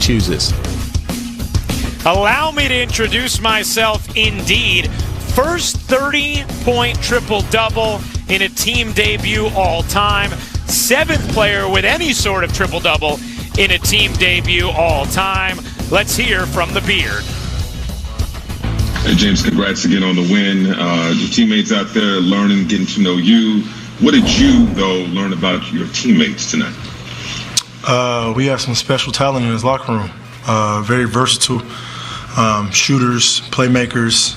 chooses. Allow me to introduce myself indeed. First 30-point triple-double in a team debut all time. 7th player with any sort of triple-double in a team debut all time. Let's hear from the Beard. Hey, James, congrats again on the win. Your teammates out there learning, getting to know you. What did you, though, learn about your teammates tonight? We have some special talent in this locker room. Very versatile. Shooters, playmakers,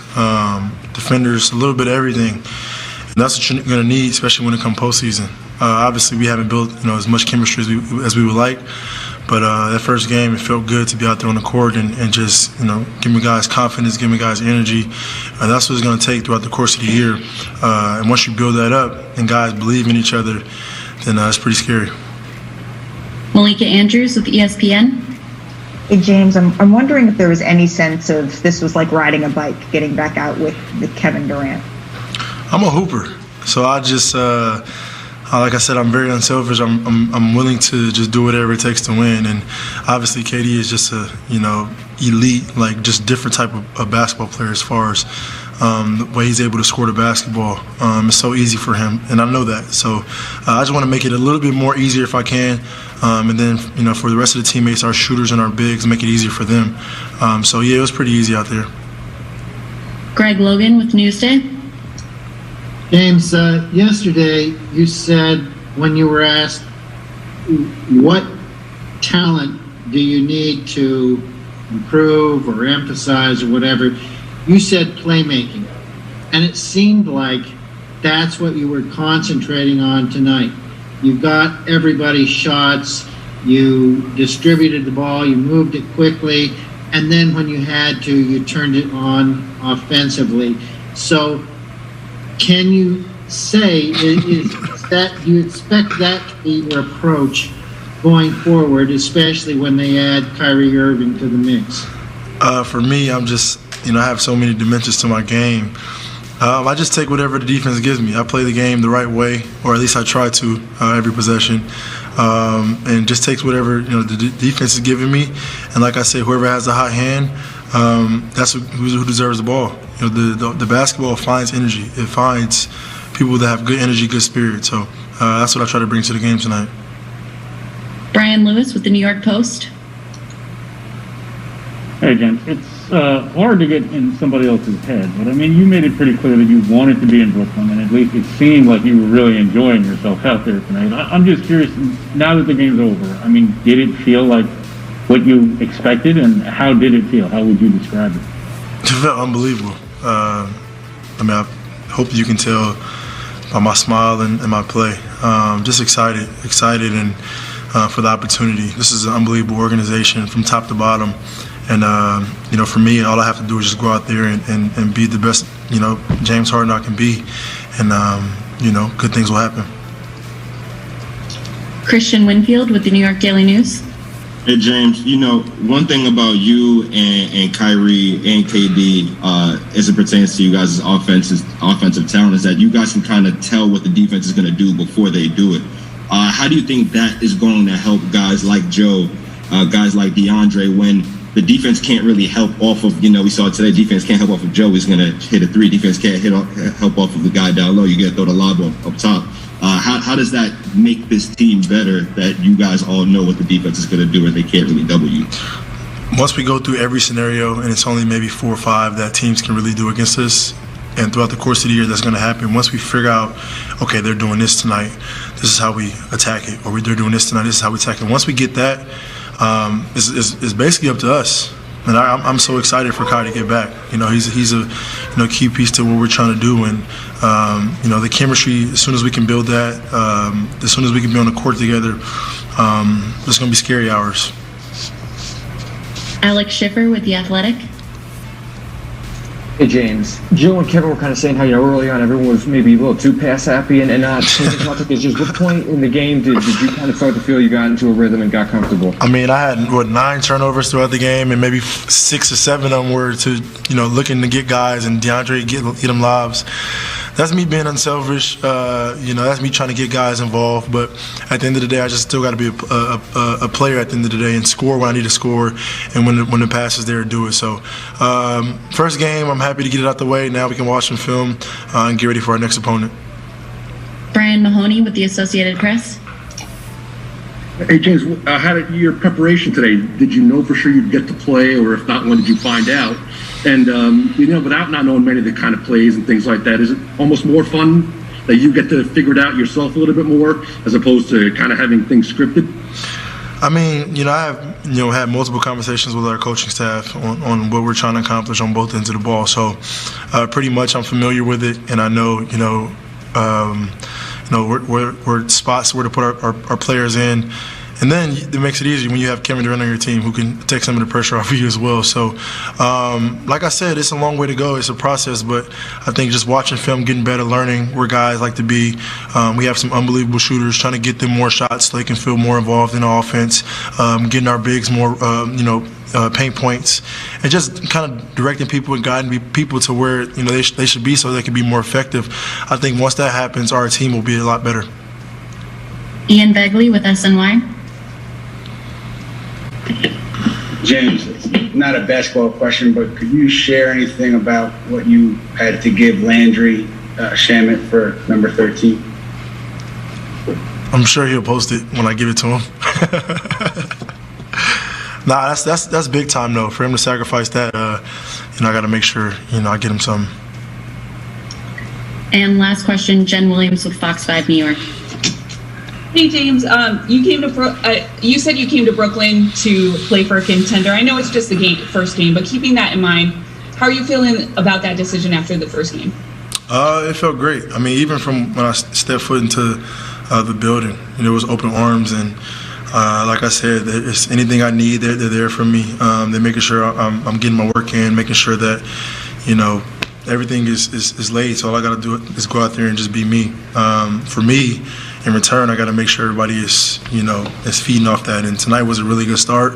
defenders, a little bit of everything. And that's what you're going to need, especially when it comes postseason. Obviously, we haven't built as much chemistry as we would like. But that first game, it felt good to be out there on the court and just, giving guys confidence, giving guys energy. That's what it's going to take throughout the course of the year. And once you build that up and guys believe in each other, then it's pretty scary. Malika Andrews with ESPN. Hey, James, I'm wondering if there was any sense of this was like riding a bike, getting back out with Kevin Durant. I'm a hooper, so I just, like I said, I'm very unselfish. I'm willing to just do whatever it takes to win, and obviously KD is just a elite, like just different type of basketball player as far as the way he's able to score the basketball. It's so easy for him, and I know that. So I just want to make it a little bit more easier if I can. And then, for the rest of the teammates, our shooters and our bigs, make it easier for them. So, yeah, it was pretty easy out there. Greg Logan with Newsday. James, yesterday you said when you were asked what talent do you need to improve or emphasize or whatever, you said playmaking. And it seemed like that's what you were concentrating on tonight. You got everybody's shots, you distributed the ball, you moved it quickly, and then when you had to, you turned it on offensively. So can you say, do you expect that to be your approach going forward, especially when they add Kyrie Irving to the mix? For me, I'm just, I have so many dimensions to my game. I just take whatever the defense gives me. I play the game the right way, or at least I try to every possession, and just takes whatever the defense is giving me. And like I said, whoever has a hot hand, that's who deserves the ball. The basketball finds energy. It finds people that have good energy, good spirit. So that's what I try to bring to the game tonight. Brian Lewis with the New York Post. Hey, James. It's hard to get in somebody else's head, but I mean, you made it pretty clear that you wanted to be in Brooklyn, and at least it seemed like you were really enjoying yourself out there tonight. I'm just curious, now that the game's over, I mean, did it feel like what you expected, and how did it feel? How would you describe it? It felt unbelievable. I hope you can tell by my smile and my play. Just excited, and for the opportunity. This is an unbelievable organization from top to bottom. And, for me, all I have to do is just go out there and be the best, James Harden I can be. And, good things will happen. Christian Winfield with the New York Daily News. Hey, James, one thing about you and Kyrie and KD as it pertains to you guys' offensive talent is that you guys can kind of tell what the defense is going to do before they do it. How do you think that is going to help guys like Joe, guys like DeAndre, when the defense can't really help off of, we saw today, defense can't help off of Joe. He's going to hit a three. Defense can't help off of the guy down low. You got to throw the lob up top. How does that make this team better that you guys all know what the defense is going to do and they can't really double you? Once we go through every scenario, and it's only maybe 4 or 5 that teams can really do against us, and throughout the course of the year that's going to happen, once we figure out, okay, they're doing this tonight, this is how we attack it, or they're doing this tonight, this is how we attack it. Once we get that, it's basically up to us. And I'm so excited for Kai to get back. He's a key piece to what we're trying to do. And the chemistry, as soon as we can build that, as soon as we can be on the court together, it's going to be scary hours. Alex Schiffer with The Athletic. Hey, James. Joe and Kevin were kind of saying how, early on everyone was maybe a little too pass happy and not it's just what point in the game did you kind of start to feel you got into a rhythm and got comfortable? I mean, I had, 9 turnovers throughout the game, and maybe 6 or 7 of them were to, looking to get guys and DeAndre get them lobs. that's me being unselfish. That's me trying to get guys involved. But at the end of the day, I just still got to be a player at the end of the day and score when I need to score, and when the pass is there, do it. So first game, I'm happy to get it out the way. Now we can watch some film and get ready for our next opponent. Brian Mahoney with the Associated Press. Hey, James, how did your preparation today? Did you know for sure you'd get to play, or if not, when did you find out? And, without not knowing many of the kind of plays and things like that, is it almost more fun that you get to figure it out yourself a little bit more as opposed to kind of having things scripted? I mean, I have, had multiple conversations with our coaching staff on what we're trying to accomplish on both ends of the ball. So pretty much I'm familiar with it, and I know, where spots where to put our players in. And then it makes it easier when you have Kevin Durant on your team who can take some of the pressure off of you as well. So, like I said, it's a long way to go. It's a process, but I think just watching film, getting better, learning where guys like to be. We have some unbelievable shooters, trying to get them more shots so they can feel more involved in the offense, getting our bigs more, paint points, and just kind of directing people and guiding people to where they should be so they can be more effective. I think once that happens, our team will be a lot better. Ian Begley with SNY. James, it's not a basketball question, but could you share anything about what you had to give Landry Shamet for number 13? I'm sure he'll post it when I give it to him. Nah, that's big time though. For him to sacrifice that, I got to make sure I get him something. And last question, Jen Williams with Fox 5 New York. Hey James, you said you came to Brooklyn to play for a contender. I know it's just the first game, but keeping that in mind, how are you feeling about that decision after the first game? It felt great. I mean, even from when I stepped foot into the building, it was open arms, and like I said, it's anything I need, they're there for me. They're making sure I'm getting my work in, making sure that everything is laid. So all I got to do is go out there and just be me. For me, in return, I got to make sure everybody is feeding off that. And tonight was a really good start.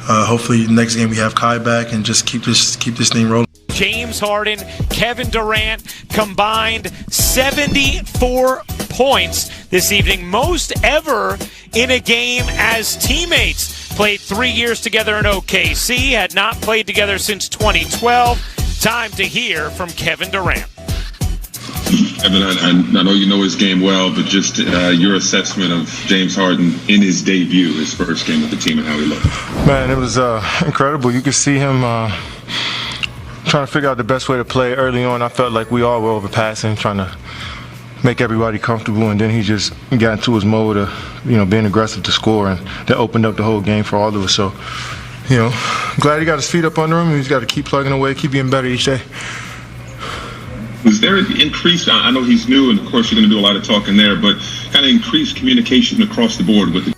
Hopefully, next game we have Kai back and just keep this thing rolling. James Harden, Kevin Durant combined 74 points this evening, most ever in a game as teammates. Played 3 years together in OKC, had not played together since 2012. Time to hear from Kevin Durant. Evan, I know you know his game well, but just your assessment of James Harden in his debut, his first game with the team, and how he looked. Man, it was incredible. You could see him trying to figure out the best way to play early on. I felt like we all were overpassing, trying to make everybody comfortable, and then he just got into his mode of being aggressive to score, and that opened up the whole game for all of us. So, glad he got his feet up under him, and he's got to keep plugging away, keep getting better each day. Was there an increased, I know he's new, and of course you're going to do a lot of talking there, but kind of increased communication across the board with the